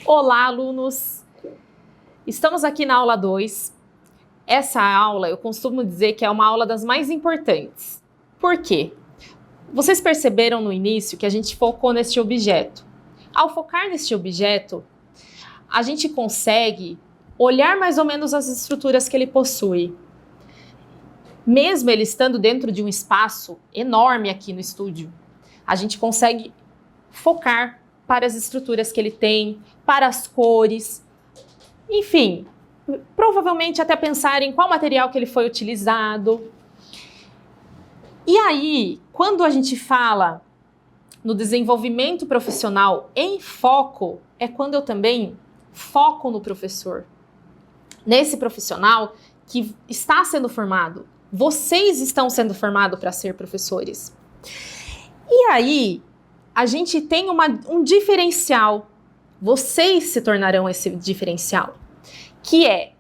Olá, alunos! Estamos aqui na aula 2. Essa aula, eu costumo dizer que é uma aula das mais importantes. Por quê? Vocês perceberam no início que a gente focou neste objeto. Ao focar neste objeto, a gente consegue olhar mais ou menos as estruturas que ele possui. Mesmo ele estando dentro de um espaço enorme aqui no estúdio, a gente consegue focar para as estruturas que ele tem, para as cores, enfim, provavelmente até pensar em qual material que ele foi utilizado. E aí, quando a gente fala no desenvolvimento profissional em foco, é quando eu também foco no professor, nesse profissional que está sendo formado. Vocês estão sendo formados para ser professores. E aí, a gente tem um diferencial. Vocês se tornarão esse diferencial, que é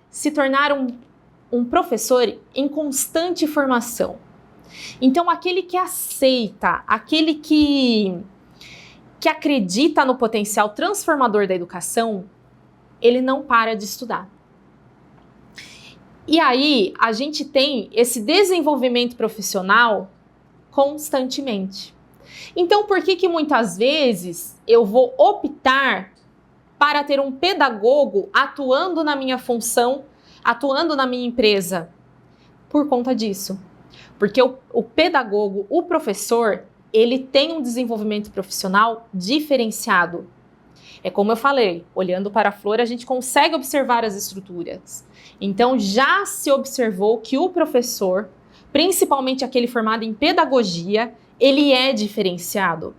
se tornar um professor em constante formação. Então, aquele que aceita, aquele que acredita no potencial transformador da educação, ele não para de estudar. E aí, a gente tem esse desenvolvimento profissional constantemente. Então, por que muitas vezes eu vou optar para ter um pedagogo atuando na minha função, atuando na minha empresa? Por conta disso. Porque o pedagogo, o professor, ele tem um desenvolvimento profissional diferenciado. É como eu falei, olhando para a flor, a gente consegue observar as estruturas. Então, já se observou que o professor, principalmente aquele formado em pedagogia, ele é diferenciado.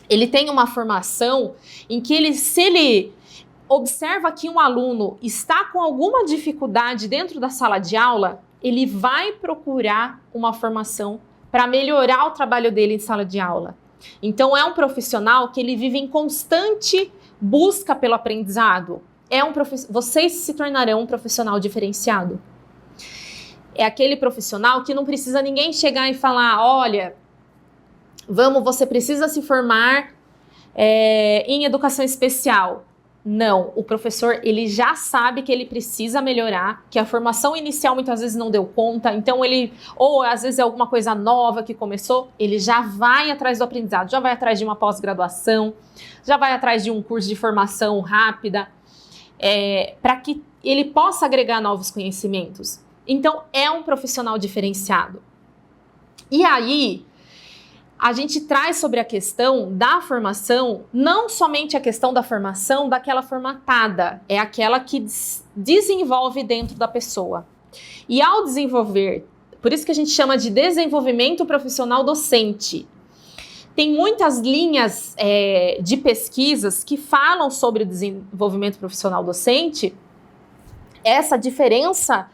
Ele tem uma formação em que se ele observa que um aluno está com alguma dificuldade dentro da sala de aula, ele vai procurar uma formação para melhorar o trabalho dele em sala de aula. Então, é um profissional que ele vive em constante busca pelo aprendizado. Vocês se tornarão um profissional diferenciado. É aquele profissional que não precisa ninguém chegar e falar, olha, você precisa se formar em educação especial. Não, o professor, ele já sabe que ele precisa melhorar, que a formação inicial muitas vezes não deu conta, então ou às vezes é alguma coisa nova que começou, ele já vai atrás do aprendizado, já vai atrás de uma pós-graduação, já vai atrás de um curso de formação rápida, para que ele possa agregar novos conhecimentos. Então, é um profissional diferenciado. E aí, a gente traz sobre a questão da formação, não somente a questão da formação daquela formatada, é aquela que desenvolve dentro da pessoa. E ao desenvolver, por isso que a gente chama de desenvolvimento profissional docente. Tem muitas linhas de pesquisas que falam sobre o desenvolvimento profissional docente, essa diferença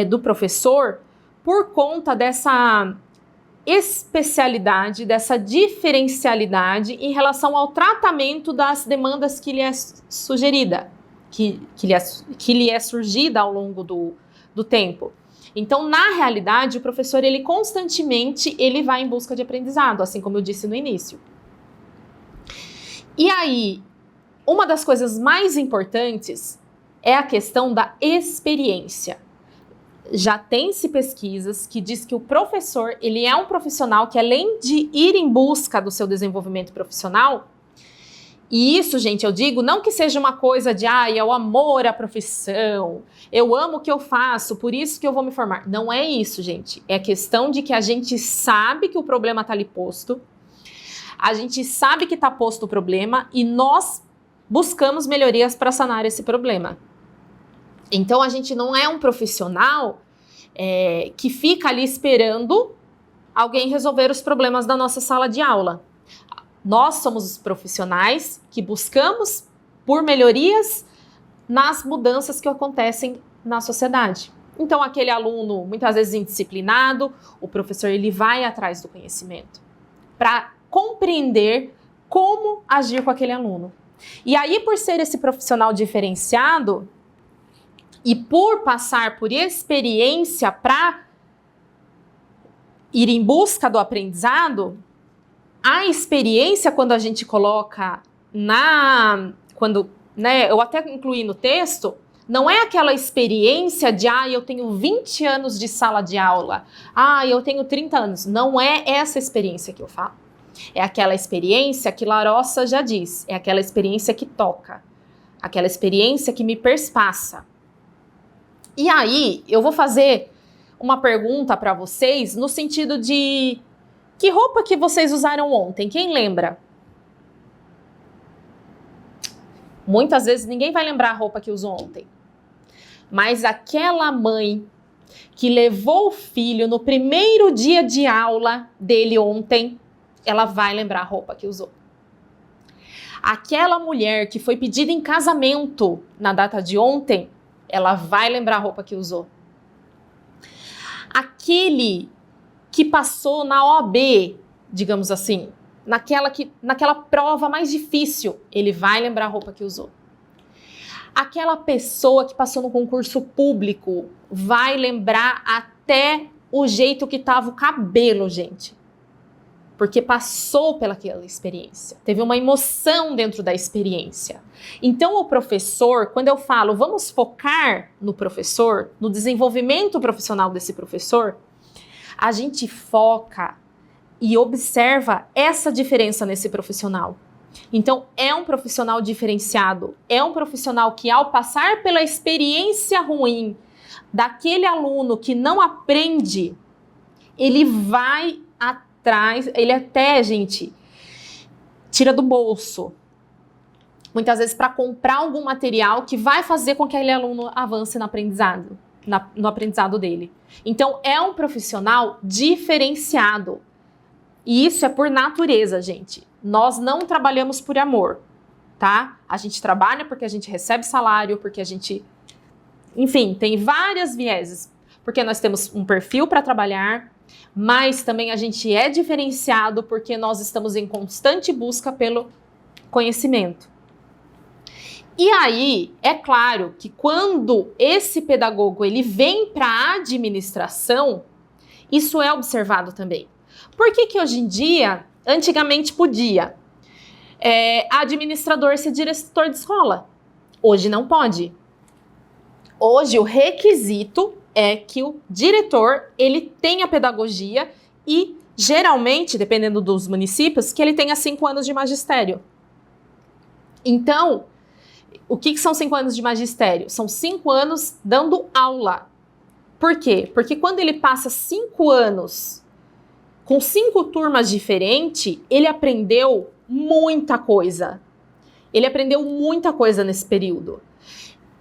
do professor por conta dessa especialidade, dessa diferencialidade em relação ao tratamento das demandas que lhe é sugerida, que lhe é surgida ao longo do tempo. Então, na realidade, o professor, ele constantemente vai em busca de aprendizado, assim como eu disse no início. E aí, uma das coisas mais importantes é a questão da experiência. Já tem-se pesquisas que diz que o professor, ele é um profissional que, além de ir em busca do seu desenvolvimento profissional, e isso, gente, eu digo, não que seja uma coisa de, é o amor à profissão, eu amo o que eu faço, por isso que eu vou me formar. Não é isso, gente. É questão de que a gente sabe que o problema está ali posto, a gente sabe que está posto o problema e nós buscamos melhorias para sanar esse problema. Então, a gente não é um profissional que fica ali esperando alguém resolver os problemas da nossa sala de aula. Nós somos os profissionais que buscamos por melhorias nas mudanças que acontecem na sociedade. Então, aquele aluno, muitas vezes indisciplinado, o professor ele vai atrás do conhecimento para compreender como agir com aquele aluno. E aí, por ser esse profissional diferenciado, e por passar por experiência para ir em busca do aprendizado, a experiência, quando a gente coloca quando, né, eu até incluí no texto, não é aquela experiência de, eu tenho 20 anos de sala de aula, eu tenho 30 anos. Não é essa experiência que eu falo. É aquela experiência que Larossa já diz, é aquela experiência que toca, aquela experiência que me perspassa. E aí, eu vou fazer uma pergunta para vocês no sentido de: que roupa que vocês usaram ontem? Quem lembra? Muitas vezes ninguém vai lembrar a roupa que usou ontem. Mas aquela mãe que levou o filho no primeiro dia de aula dele ontem, ela vai lembrar a roupa que usou. Aquela mulher que foi pedida em casamento na data de ontem, ela vai lembrar a roupa que usou. Aquele que passou na OAB, digamos assim, naquela prova mais difícil, ele vai lembrar a roupa que usou. Aquela pessoa que passou no concurso público vai lembrar até o jeito que estava o cabelo, gente. Porque passou pelaquela experiência. Teve uma emoção dentro da experiência. Então, o professor, quando eu falo, vamos focar no professor, no desenvolvimento profissional desse professor, a gente foca e observa essa diferença nesse profissional. Então, é um profissional diferenciado, é um profissional que, ao passar pela experiência ruim daquele aluno que não aprende, ele vai atrás, ele até, gente, tira do bolso, muitas vezes para comprar algum material que vai fazer com que aquele aluno avance no aprendizado, no aprendizado dele. Então, é um profissional diferenciado. E isso é por natureza, gente. Nós não trabalhamos por amor, tá? A gente trabalha porque a gente recebe salário, porque a gente... Enfim, tem várias vieses. Porque nós temos um perfil para trabalhar, mas também a gente é diferenciado porque nós estamos em constante busca pelo conhecimento. E aí, é claro que quando esse pedagogo ele vem para a administração, isso é observado também. Por que hoje em dia, antigamente podia administrador ser diretor de escola? Hoje não pode. Hoje o requisito é que o diretor ele tenha pedagogia e, geralmente, dependendo dos municípios, que ele tenha 5 anos de magistério. Então, o que são 5 anos de magistério? São 5 anos dando aula. Por quê? Porque quando ele passa 5 anos com 5 turmas diferentes, ele aprendeu muita coisa. Ele aprendeu muita coisa nesse período.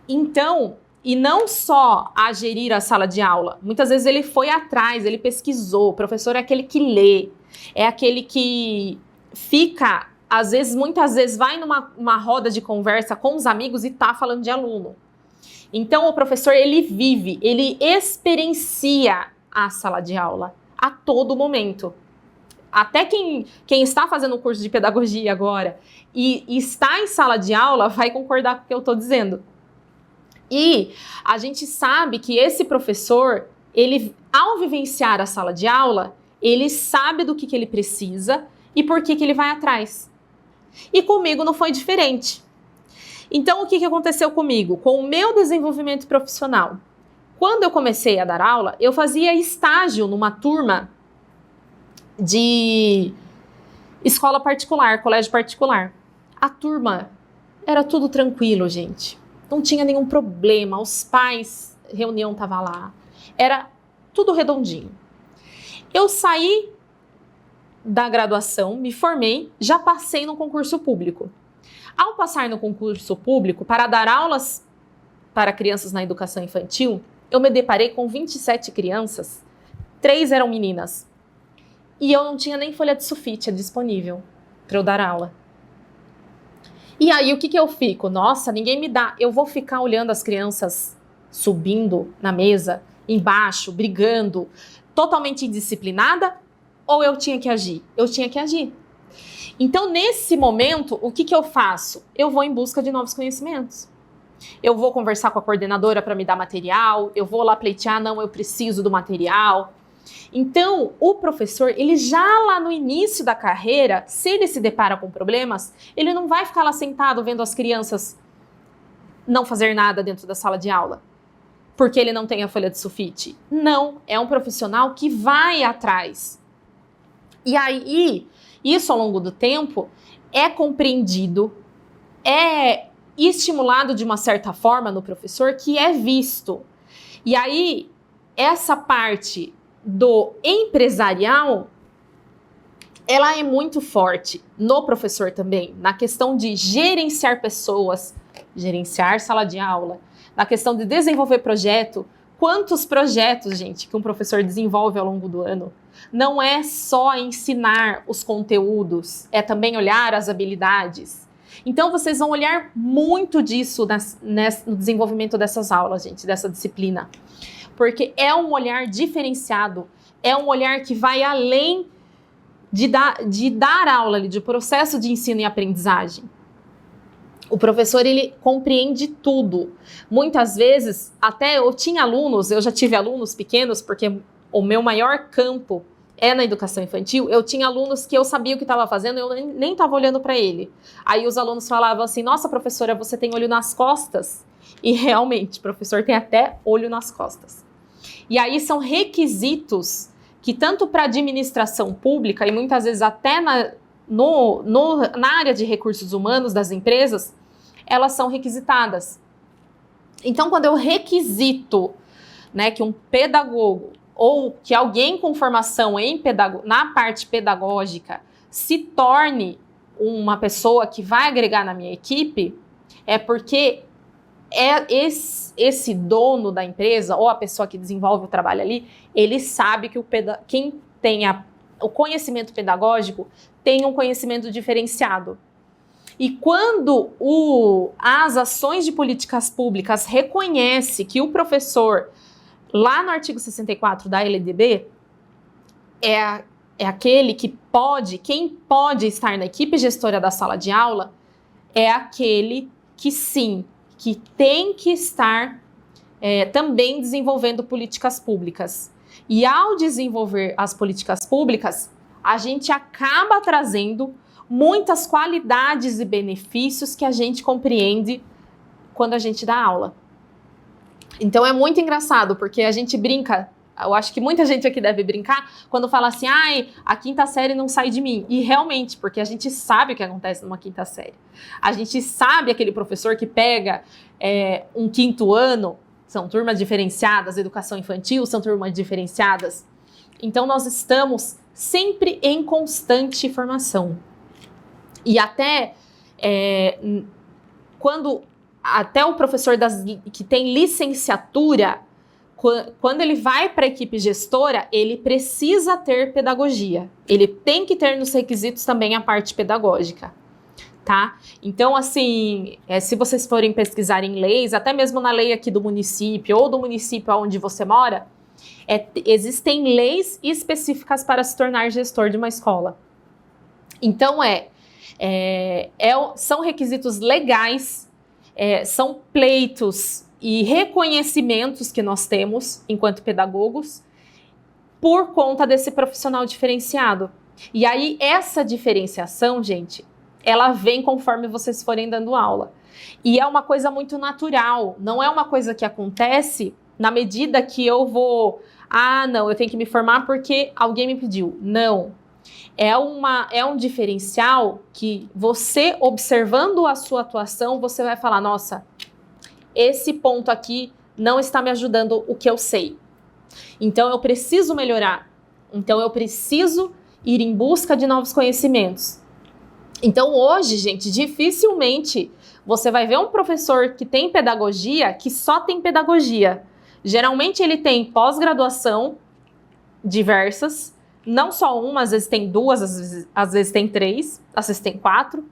Então, e não só a gerir a sala de aula, muitas vezes ele foi atrás, ele pesquisou. O professor é aquele que lê, é aquele que fica, às vezes, muitas vezes, vai numa roda de conversa com os amigos e tá falando de aluno. Então, o professor, ele vive, ele experiencia a sala de aula a todo momento. Até quem está fazendo o curso de pedagogia agora e está em sala de aula vai concordar com o que eu estou dizendo. E a gente sabe que esse professor, ele, ao vivenciar a sala de aula, ele sabe do que ele precisa e por que ele vai atrás. E comigo não foi diferente. Então, o que aconteceu comigo? Com o meu desenvolvimento profissional. Quando eu comecei a dar aula, eu fazia estágio numa turma de escola particular, colégio particular. A turma era tudo tranquilo, gente. Não tinha nenhum problema. Os pais, reunião estava lá. Era tudo redondinho. Eu saí da graduação, me formei, já passei no concurso público. Ao passar no concurso público, para dar aulas para crianças na educação infantil, eu me deparei com 27 crianças, 3 eram meninas. E eu não tinha nem folha de sulfite disponível para eu dar aula. E aí, o que eu fico? Nossa, ninguém me dá. Eu vou ficar olhando as crianças subindo na mesa, embaixo, brigando, totalmente indisciplinada? Ou eu tinha que agir? Eu tinha que agir. Então, nesse momento, o que eu faço? Eu vou em busca de novos conhecimentos. Eu vou conversar com a coordenadora para me dar material, eu vou lá pleitear, não, eu preciso do material. Então, o professor, ele já lá no início da carreira, se ele se depara com problemas, ele não vai ficar lá sentado vendo as crianças não fazer nada dentro da sala de aula, porque ele não tem a folha de sulfite. Não, é um profissional que vai atrás. E aí, isso ao longo do tempo é compreendido, é estimulado de uma certa forma no professor, que é visto. E aí, essa parte do empresarial, ela é muito forte no professor também, na questão de gerenciar pessoas, gerenciar sala de aula, na questão de desenvolver projeto. Quantos projetos, gente, que um professor desenvolve ao longo do ano? Não é só ensinar os conteúdos, é também olhar as habilidades. Então, vocês vão olhar muito disso no desenvolvimento dessas aulas, gente, dessa disciplina. Porque é um olhar diferenciado, é um olhar que vai além de dar aula, ali, de processo de ensino e aprendizagem. O professor, ele compreende tudo. Muitas vezes, até eu já tive alunos pequenos, porque o meu maior campo é na educação infantil. Eu tinha alunos que eu sabia o que estava fazendo, eu nem estava olhando para ele. Aí os alunos falavam assim, nossa, professora, você tem olho nas costas? E realmente, o professor tem até olho nas costas. E aí são requisitos que tanto para a administração pública e muitas vezes até na área de recursos humanos das empresas, elas são requisitadas. Então, quando eu requisito, né, que um pedagogo ou que alguém com formação na parte pedagógica se torne uma pessoa que vai agregar na minha equipe, é porque esse dono da empresa ou a pessoa que desenvolve o trabalho ali, ele sabe que quem tem o conhecimento pedagógico tem um conhecimento diferenciado. E quando as ações de políticas públicas reconhecem que o professor, lá no artigo 64 da LDB, é aquele quem pode estar na equipe gestora da sala de aula, é aquele que sim, que tem que estar também desenvolvendo políticas públicas. E ao desenvolver as políticas públicas, a gente acaba trazendo muitas qualidades e benefícios que a gente compreende quando a gente dá aula. Então é muito engraçado, porque a gente brinca, eu acho que muita gente aqui deve brincar, quando fala assim, a quinta série não sai de mim. E realmente, porque a gente sabe o que acontece numa quinta série. A gente sabe aquele professor que pega um quinto ano, são turmas diferenciadas, educação infantil, são turmas diferenciadas. Então nós estamos sempre em constante formação. E até até o professor que tem licenciatura, quando ele vai para a equipe gestora, ele precisa ter pedagogia. Ele tem que ter nos requisitos também a parte pedagógica, tá? Então, assim, se vocês forem pesquisar em leis, até mesmo na lei aqui do município ou do município onde você mora, existem leis específicas para se tornar gestor de uma escola. Então, são requisitos legais, são pleitos e reconhecimentos que nós temos enquanto pedagogos por conta desse profissional diferenciado. E aí, essa diferenciação, gente, ela vem conforme vocês forem dando aula. E é uma coisa muito natural, não é uma coisa que acontece na medida que eu vou... não, eu tenho que me formar porque alguém me pediu. Não. É um diferencial que você, observando a sua atuação, você vai falar, nossa, esse ponto aqui não está me ajudando o que eu sei. Então, eu preciso melhorar. Então, eu preciso ir em busca de novos conhecimentos. Então, hoje, gente, dificilmente você vai ver um professor que tem pedagogia, que só tem pedagogia. Geralmente, ele tem pós-graduação diversas, não só uma, às vezes tem duas, às vezes tem três, às vezes tem quatro.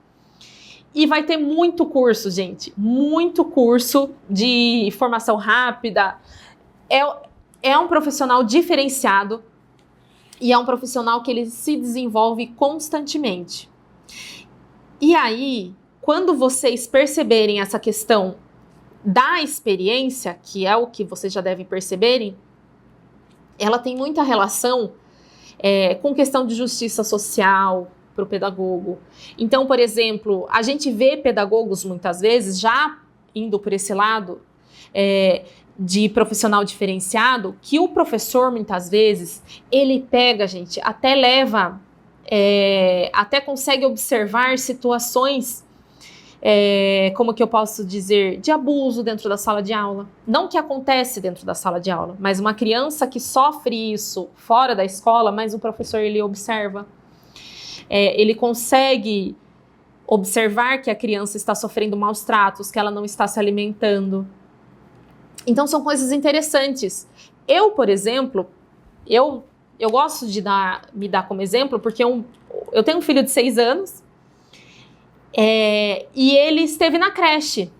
E vai ter muito curso, gente, muito curso de formação rápida. É um profissional diferenciado e é um profissional que ele se desenvolve constantemente. E aí, quando vocês perceberem essa questão da experiência, que é o que vocês já devem perceberem, ela tem muita relação com questão de justiça social para o pedagogo. Então, por exemplo, a gente vê pedagogos muitas vezes já indo por esse lado de profissional diferenciado, que o professor muitas vezes ele pega, gente, até leva, até consegue observar situações, como que eu posso dizer, de abuso dentro da sala de aula. Não que acontece dentro da sala de aula, mas uma criança que sofre isso fora da escola, mas o professor ele observa. Ele consegue observar que a criança está sofrendo maus tratos, que ela não está se alimentando. Então são coisas interessantes. Eu, por exemplo, eu gosto de me dar como exemplo, porque eu tenho um filho de 6 anos, e ele esteve na creche.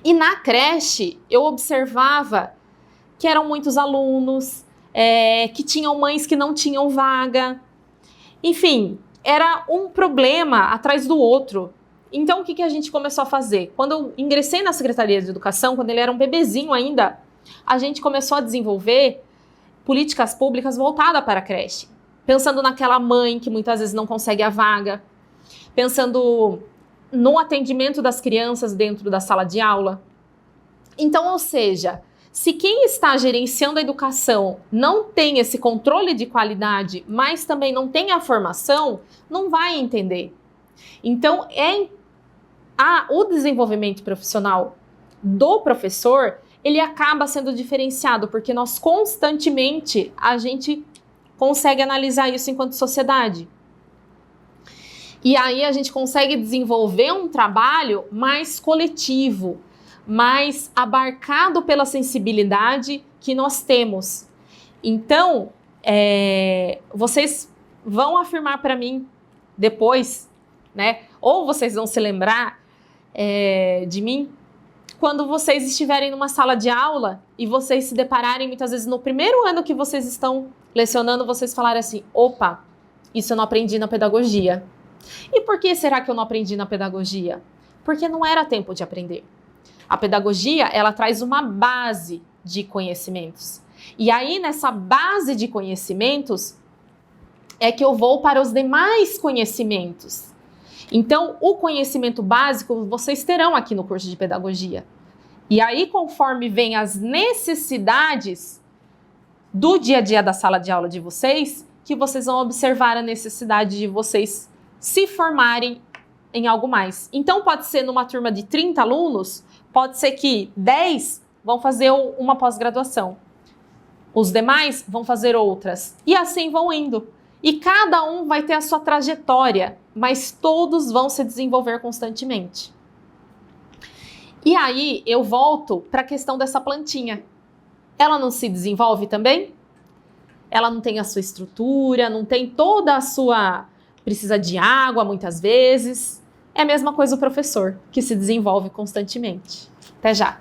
E na creche eu observava que eram muitos alunos, que tinham mães que não tinham vaga. Enfim, era um problema atrás do outro. Então, o que a gente começou a fazer? Quando eu ingressei na Secretaria de Educação, quando ele era um bebezinho ainda, a gente começou a desenvolver políticas públicas voltadas para a creche. Pensando naquela mãe que muitas vezes não consegue a vaga, pensando no atendimento das crianças dentro da sala de aula. Então, ou seja, se quem está gerenciando a educação não tem esse controle de qualidade, mas também não tem a formação, não vai entender. Então, o desenvolvimento profissional do professor, ele acaba sendo diferenciado, porque nós constantemente, a gente consegue analisar isso enquanto sociedade. E aí a gente consegue desenvolver um trabalho mais coletivo, mais abarcado pela sensibilidade que nós temos. Então, vocês vão afirmar para mim depois, né? Ou vocês vão se lembrar de mim quando vocês estiverem numa sala de aula e vocês se depararem muitas vezes no primeiro ano que vocês estão lecionando, vocês falarem assim, opa, isso eu não aprendi na pedagogia. E por que será que eu não aprendi na pedagogia? Porque não era tempo de aprender. A pedagogia, ela traz uma base de conhecimentos. E aí, nessa base de conhecimentos, é que eu vou para os demais conhecimentos. Então, o conhecimento básico vocês terão aqui no curso de pedagogia. E aí, conforme vem as necessidades do dia a dia da sala de aula de vocês, que vocês vão observar a necessidade de vocês se formarem em algo mais. Então, pode ser numa turma de 30 alunos, pode ser que 10 vão fazer uma pós-graduação. Os demais vão fazer outras. E assim vão indo. E cada um vai ter a sua trajetória, mas todos vão se desenvolver constantemente. E aí, eu volto para a questão dessa plantinha. Ela não se desenvolve também? Ela não tem a sua estrutura, não tem toda a sua... Precisa de água, muitas vezes. É a mesma coisa o professor, que se desenvolve constantemente. Até já!